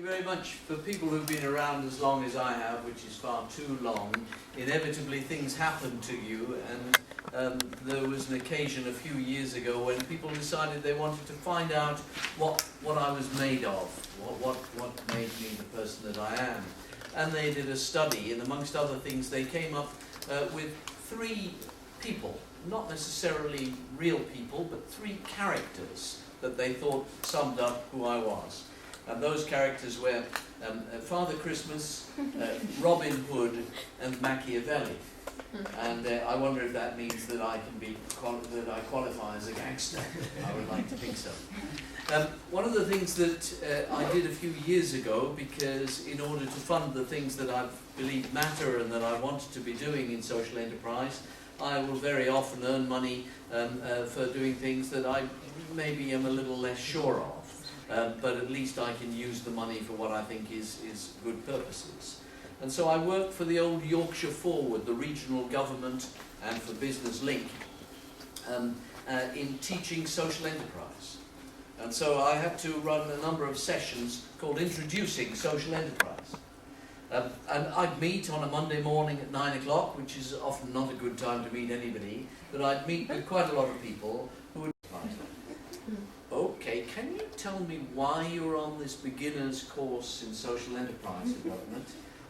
very much. For people who've been around as long as I have, which is far too long, inevitably things happen to you, and there was an occasion a few years ago when people decided they wanted to find out what I was made of, what made me the person that I am. And they did a study, and amongst other things they came up with 3 people, not necessarily real people, but 3 characters that they thought summed up who I was. And those characters were Father Christmas, Robin Hood, and Machiavelli. And I wonder if that means that I qualify as a gangster. I would like to think so. One of the things that I did a few years ago, because in order to fund the things that I believe matter and that I wanted to be doing in social enterprise, I will very often earn money for doing things that I maybe am a little less sure of. But at least I can use the money for what I think is good purposes. And so I worked for the old Yorkshire Forward, the regional government, and for Business Link in teaching social enterprise. And so I had to run a number of sessions called Introducing Social Enterprise. And I'd meet on a Monday morning at 9 o'clock, which is often not a good time to meet anybody, but I'd meet with quite a lot of people who would okay, can you tell me why you're on this beginner's course in social enterprise development?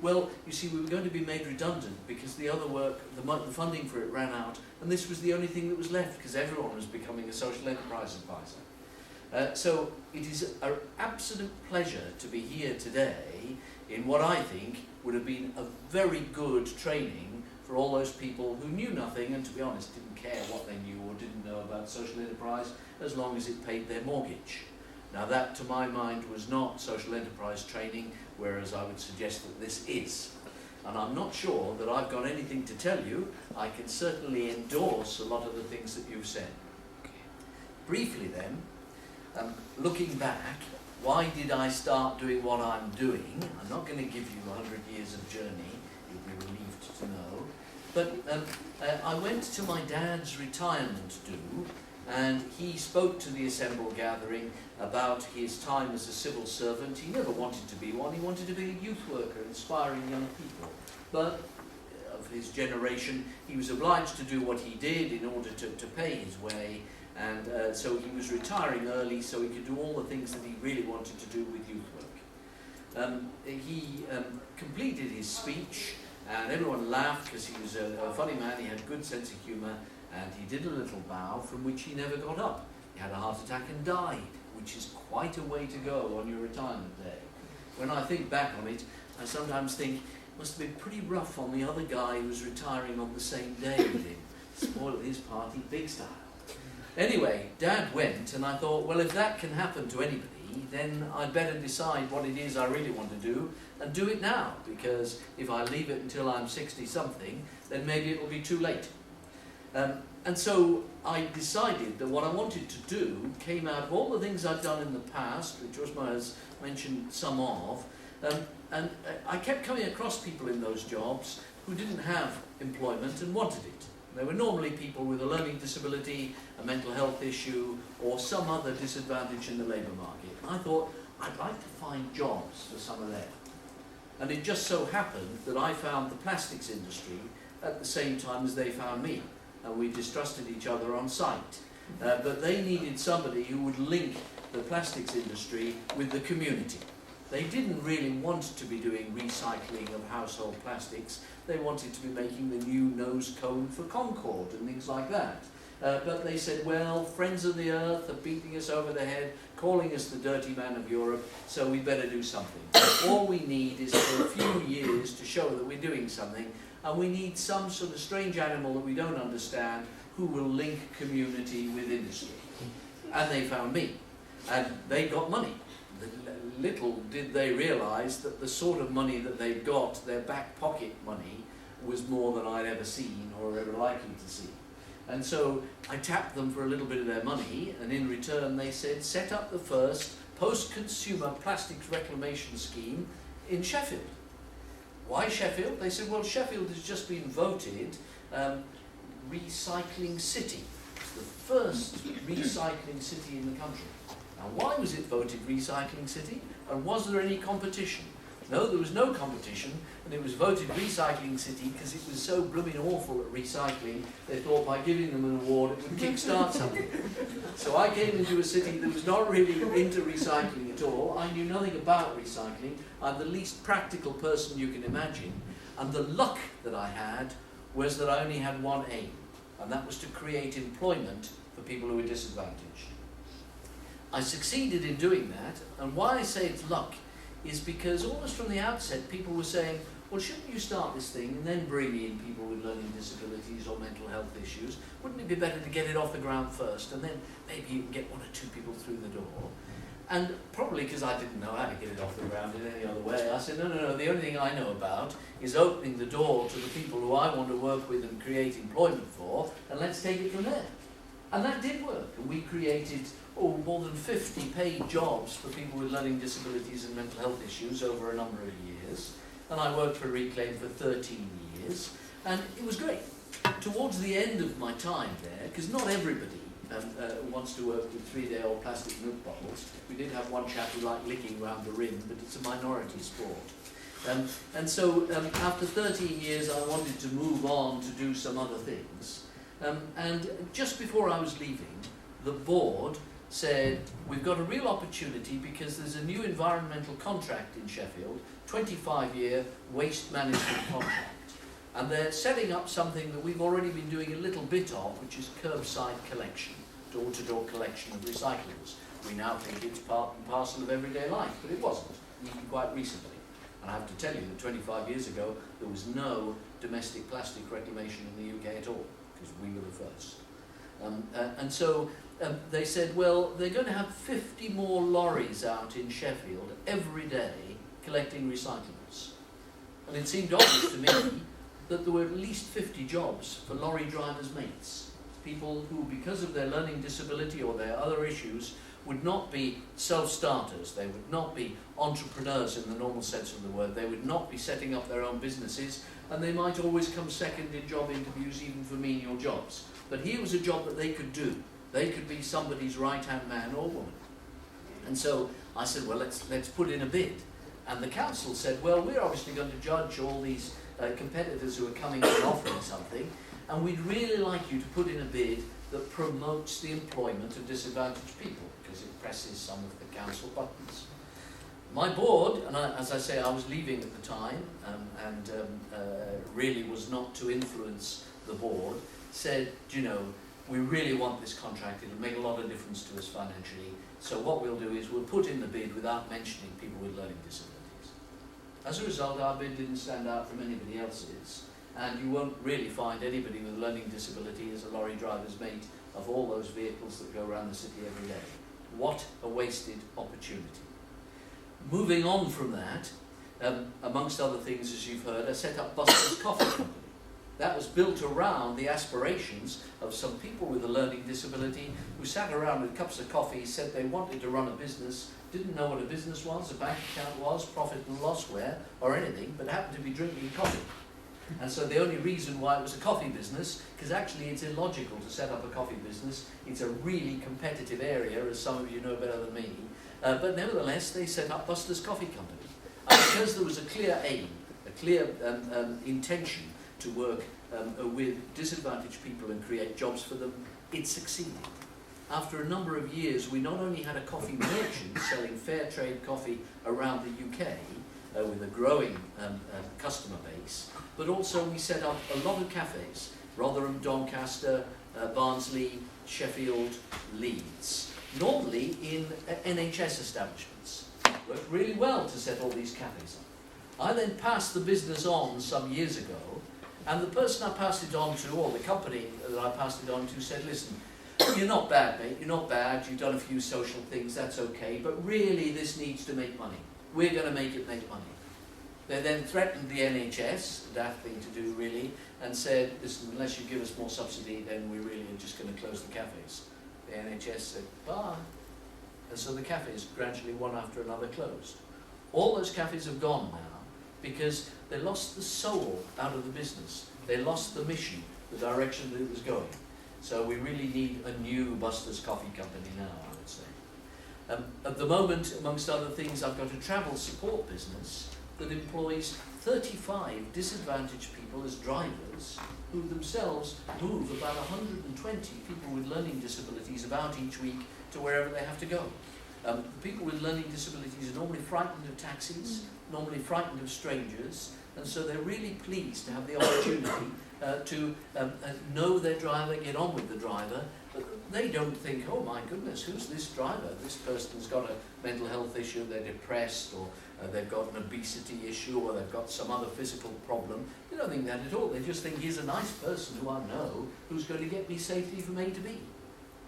Well, you see, we were going to be made redundant because the other work, the funding for it ran out, and this was the only thing that was left because everyone was becoming a social enterprise advisor. So it is an absolute pleasure to be here today in what I think would have been a very good training for all those people who knew nothing and, to be honest, didn't care what they knew or didn't know about social enterprise as long as it paid their mortgage. Now that, to my mind, was not social enterprise training, whereas I would suggest that this is. And I'm not sure that I've got anything to tell you. I can certainly endorse a lot of the things that you've said. Briefly then, looking back, why did I start doing what I'm doing? I'm not going to give you 100 years of journey, you'll be relieved to know. But I went to my dad's retirement do, and he spoke to the assembled gathering about his time as a civil servant. He never wanted to be one, he wanted to be a youth worker, inspiring young people. But of his generation, he was obliged to do what he did in order to pay his way, and so he was retiring early so he could do all the things that he really wanted to do with youth work. He completed his speech, and everyone laughed because he was a funny man, he had a good sense of humour, and he did a little bow from which he never got up. He had a heart attack and died, which is quite a way to go on your retirement day. When I think back on it, I sometimes think it must have been pretty rough on the other guy who was retiring on the same day with him. Spoiled his party big style. Anyway, Dad went, and I thought, well, if that can happen to anybody, then I'd better decide what it is I really want to do, and do it now, because if I leave it until I'm 60-something, then maybe it will be too late. And so I decided that what I wanted to do came out of all the things I'd done in the past, which Osma has mentioned some of, and I kept coming across people in those jobs who didn't have employment and wanted it. They were normally people with a learning disability, a mental health issue, or some other disadvantage in the labour market. And I thought, I'd like to find jobs for some of them. And it just so happened that I found the plastics industry at the same time as they found me. And we distrusted each other on sight. But they needed somebody who would link the plastics industry with the community. They didn't really want to be doing recycling of household plastics. They wanted to be making the new nose cone for Concorde and things like that. But they said, well, friends of the earth are beating us over the head, calling us the dirty man of Europe, so we better do something. All we need is for a few years to show that we're doing something, and we need some sort of strange animal that we don't understand who will link community with industry. And they found me, and they got money. Little did they realise that the sort of money that they got, their back pocket money, was more than I'd ever seen or ever likely to see. And so I tapped them for a little bit of their money, and in return they said, set up the first post-consumer plastics reclamation scheme in Sheffield. Why Sheffield? They said, well, Sheffield has just been voted recycling city. It's the first recycling city in the country. Now, why was it voted recycling city? And was there any competition? No, there was no competition, and it was voted Recycling City because it was so blooming awful at recycling, they thought by giving them an award it would kick-start something. So I came into a city that was not really into recycling at all. I knew nothing about recycling. I'm the least practical person you can imagine. And the luck that I had was that I only had one aim, and that was to create employment for people who were disadvantaged. I succeeded in doing that, and why I say it's luck is because almost from the outset people were saying, well, shouldn't you start this thing and then bring in people with learning disabilities or mental health issues? Wouldn't it be better to get it off the ground first, and then maybe you can get 1 or 2 people through the door? And probably because I didn't know how to get it off the ground in any other way, I said, no, the only thing I know about is opening the door to the people who I want to work with and create employment for, and let's take it from there. And that did work, and we created more than 50 paid jobs for people with learning disabilities and mental health issues over a number of years. And I worked for Reclaim for 13 years, and it was great. Towards the end of my time there, because not everybody wants to work with 3-day-old plastic milk bottles. We did have one chap who liked licking around the rim, but it's a minority sport. And so after 13 years I wanted to move on to do some other things. And just before I was leaving, the board said, we've got a real opportunity because there's a new environmental contract in Sheffield, 25-year waste management contract. And they're setting up something that we've already been doing a little bit of, which is curbside collection, door-to-door collection of recyclables. We now think it's part and parcel of everyday life, but it wasn't, even quite recently. And I have to tell you that 25 years ago, there was no domestic plastic reclamation in the UK at all, because we were the first. And so they said, well, they're going to have 50 more lorries out in Sheffield every day collecting recyclables. And it seemed obvious to me that there were at least 50 jobs for lorry drivers' mates, people who, because of their learning disability or their other issues, would not be self-starters, they would not be entrepreneurs in the normal sense of the word, they would not be setting up their own businesses, and they might always come second in job interviews even for menial jobs. But here was a job that they could do. They could be somebody's right-hand man or woman. And so I said, well, let's put in a bid. And the council said, well, we're obviously going to judge all these competitors who are coming and offering something, and we'd really like you to put in a bid that promotes the employment of disadvantaged people, because it presses some of the council buttons. My board, and as I say, I was leaving at the time, and really was not to influence the board, said, you know, we really want this contract, it'll make a lot of difference to us financially, so what we'll do is we'll put in the bid without mentioning people with learning disabilities. As a result, our bid didn't stand out from anybody else's, and you won't really find anybody with a learning disability as a lorry driver's mate of all those vehicles that go around the city every day. What a wasted opportunity. Moving on from that, amongst other things, as you've heard, I set up Buster's Coffee Company. That was built around the aspirations of some people with a learning disability who sat around with cups of coffee, said they wanted to run a business, didn't know what a business was, a bank account was, profit and loss where, or anything, but happened to be drinking coffee. And so the only reason why it was a coffee business, because actually it's illogical to set up a coffee business. It's a really competitive area, as some of you know better than me. But nevertheless, they set up Buster's Coffee Company. And because there was a clear aim, a clear intention to work with disadvantaged people and create jobs for them, it succeeded. After a number of years, we not only had a coffee merchant selling fair trade coffee around the UK with a growing customer base, but also we set up a lot of cafes, Rotherham, Doncaster, Barnsley, Sheffield, Leeds, normally in NHS establishments. Worked really well to set all these cafes up. I then passed the business on some years ago, and the person I passed it on to, or the company that I passed it on to, said, listen, you're not bad, mate, you're not bad, you've done a few social things, that's okay, but really this needs to make money. We're going to make it make money. They then threatened the NHS, a daft thing to do really, and said, listen, unless you give us more subsidy, then we really are just going to close the cafes. The NHS said, bye. And so the cafes gradually, one after another, closed. All those cafes have gone now because they lost the soul out of the business. They lost the mission, the direction that it was going. So we really need a new Buster's Coffee Company now, I would say. At the moment, amongst other things, I've got a travel support business that employs 35 disadvantaged people as drivers who themselves move about 120 people with learning disabilities about each week to wherever they have to go. People with learning disabilities are normally frightened of taxis, normally frightened of strangers, and so they're really pleased to have the opportunity to know their driver, get on with the driver. But they don't think, oh my goodness, who's this driver? This person's got a mental health issue, they're depressed, or they've got an obesity issue, or they've got some other physical problem. They don't think that at all. They just think he's a nice person who I know who's going to get me safely from A to B.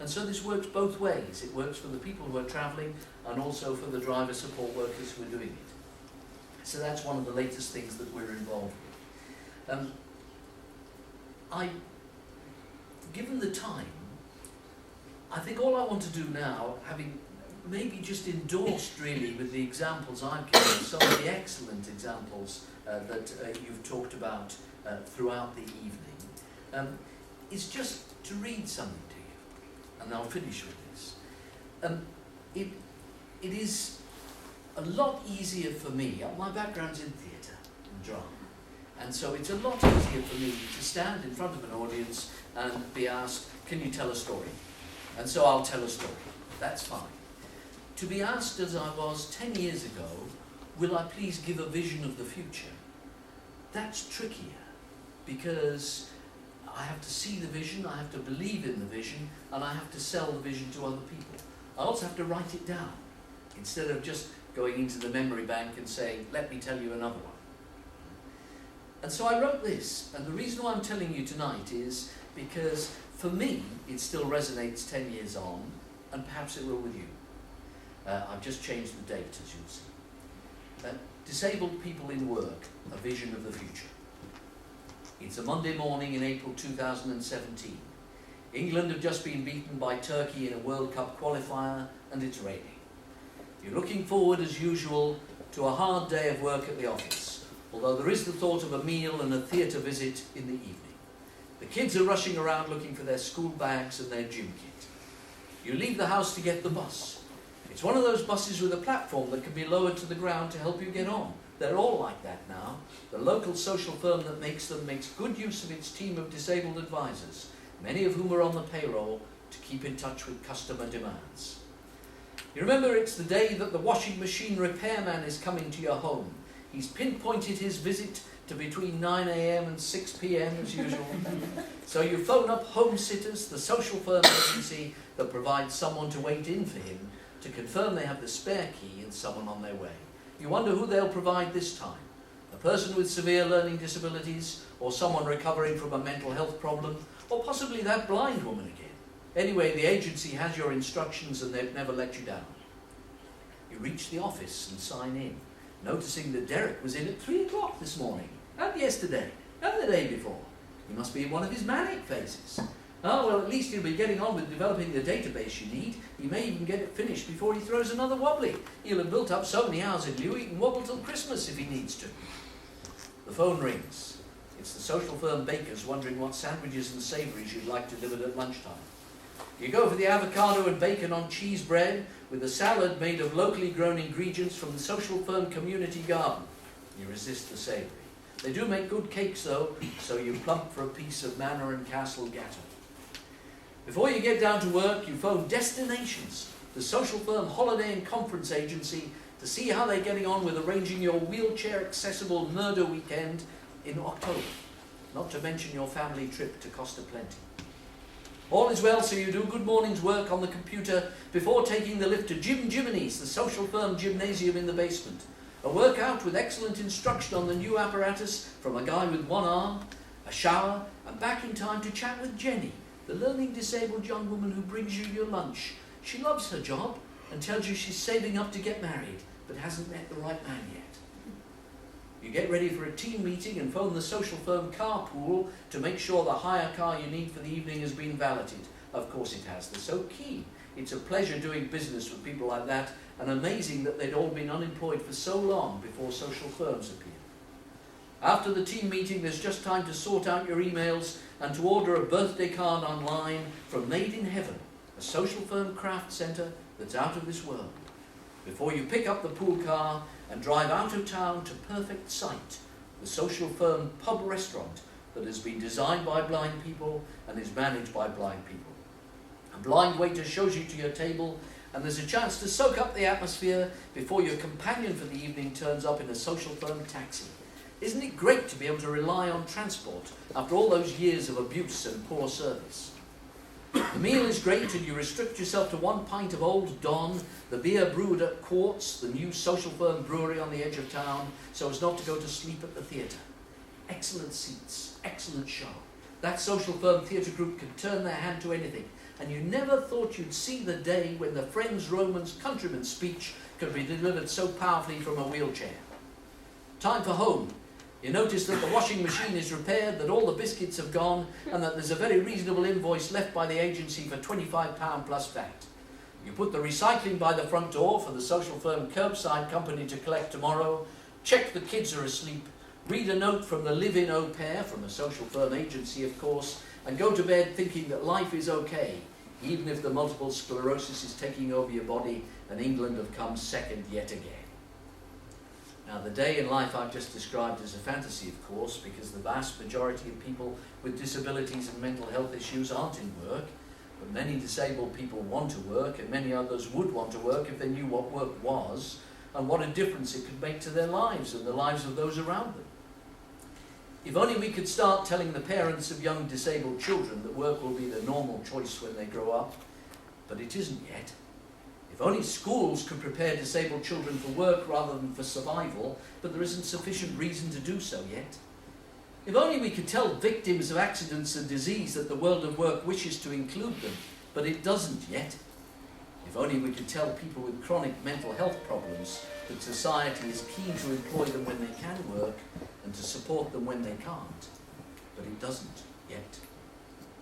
And so this works both ways. It works for the people who are travelling and also for the driver support workers who are doing it. So that's one of the latest things that we're involved with. Given the time, I think all I want to do now, having maybe just endorsed really with the examples I've given, some of the excellent examples that you've talked about throughout the evening, is just to read something to you, and I'll finish with this. It is a lot easier for me, my background's in theatre and drama, and so it's a lot easier for me to stand in front of an audience and be asked, can you tell a story? And so I'll tell a story. That's fine. To be asked, as I was 10 years ago, will I please give a vision of the future? That's trickier, because I have to see the vision, I have to believe in the vision, and I have to sell the vision to other people. I also have to write it down, instead of just going into the memory bank and saying, let me tell you another one. And so I wrote this, and the reason why I'm telling you tonight is because for me, it still resonates 10 years on, and perhaps it will with you. I've just changed the date, as you'll see. Disabled people in work, a vision of the future. It's a Monday morning in April 2017. England have just been beaten by Turkey in a World Cup qualifier, and it's raining. You're looking forward, as usual, to a hard day of work at the office, although there is the thought of a meal and a theatre visit in the evening. The kids are rushing around looking for their school bags and their gym kit. You leave the house to get the bus. It's one of those buses with a platform that can be lowered to the ground to help you get on. They're all like that now. The local social firm that makes them makes good use of its team of disabled advisors, many of whom are on the payroll, to keep in touch with customer demands. You remember, it's the day that the washing machine repairman is coming to your home. He's pinpointed his visit to between 9 a.m. and 6 p.m. as usual. So you phone up Home Sitters, the social firm agency that provides someone to wait in for him, to confirm they have the spare key and someone on their way. You wonder who they'll provide this time. A person with severe learning disabilities, or someone recovering from a mental health problem, or possibly that blind woman again. Anyway, the agency has your instructions and they've never let you down. You reach the office and sign in, noticing that Derek was in at 3 o'clock this morning, and yesterday, and the day before. He must be in one of his manic phases. Oh, well, at least he'll be getting on with developing the database you need. He may even get it finished before he throws another wobbly. He'll have built up so many hours in lieu he can wobble till Christmas if he needs to. The phone rings. It's the social firm bakers wondering what sandwiches and savouries you'd like delivered at lunchtime. You go for the avocado and bacon on cheese bread with a salad made of locally grown ingredients from the social firm community garden. You resist the savoury. They do make good cakes though, so you plump for a piece of Manor and Castle Gatto. Before you get down to work, you phone Destinations, the social firm holiday and conference agency, to see how they're getting on with arranging your wheelchair-accessible murder weekend in October, not to mention your family trip to Costa Plenty. All is well, so you do good morning's work on the computer before taking the lift to Jim Jiminy's, the social firm gymnasium in the basement. A workout with excellent instruction on the new apparatus from a guy with one arm, a shower, and back in time to chat with Jenny, the learning disabled young woman who brings you your lunch. She loves her job and tells you she's saving up to get married, but hasn't met the right man yet. You get ready for a team meeting and phone the social firm carpool to make sure the hire car you need for the evening has been valeted. Of course it has. They're so keen. It's a pleasure doing business with people like that, and amazing that they'd all been unemployed for so long before social firms appeared. After the team meeting, there's just time to sort out your emails and to order a birthday card online from Made in Heaven, a social firm craft centre that's out of this world before you pick up the pool car and drive out of town to Perfect Sight, the social firm pub restaurant that has been designed by blind people and is managed by blind people. A blind waiter shows you to your table, and there's a chance to soak up the atmosphere before your companion for the evening turns up in a social firm taxi. Isn't it great to be able to rely on transport after all those years of abuse and poor service? The meal is great and you restrict yourself to 1 pint of Old Don, the beer brewed at Quartz, the new social firm brewery on the edge of town, so as not to go to sleep at the theatre. Excellent seats, excellent show. That social firm theatre group can turn their hand to anything, and you never thought you'd see the day when the Friends Romans countryman speech could be delivered so powerfully from a wheelchair. Time for home. You notice that the washing machine is repaired, that all the biscuits have gone, and that there's a very reasonable invoice left by the agency for £25 plus VAT. You put the recycling by the front door for the social firm curbside company to collect tomorrow, check the kids are asleep, read a note from the live-in au pair, from a social firm agency of course, and go to bed thinking that life is okay, even if the multiple sclerosis is taking over your body and England have come second yet again. Now, the day in life I've just described is a fantasy, of course, because the vast majority of people with disabilities and mental health issues aren't in work, but many disabled people want to work, and many others would want to work if they knew what work was and what a difference it could make to their lives and the lives of those around them. If only we could start telling the parents of young disabled children that work will be their normal choice when they grow up, but it isn't yet. If only schools could prepare disabled children for work rather than for survival, but there isn't sufficient reason to do so yet. If only we could tell victims of accidents and disease that the world of work wishes to include them, but it doesn't yet. If only we could tell people with chronic mental health problems that society is keen to employ them when they can work and to support them when they can't, but it doesn't yet.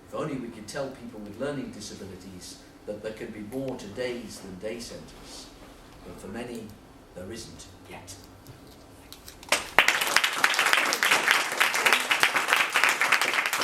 If only we could tell people with learning disabilities that there can be more to days than day centres, but for many there isn't yet.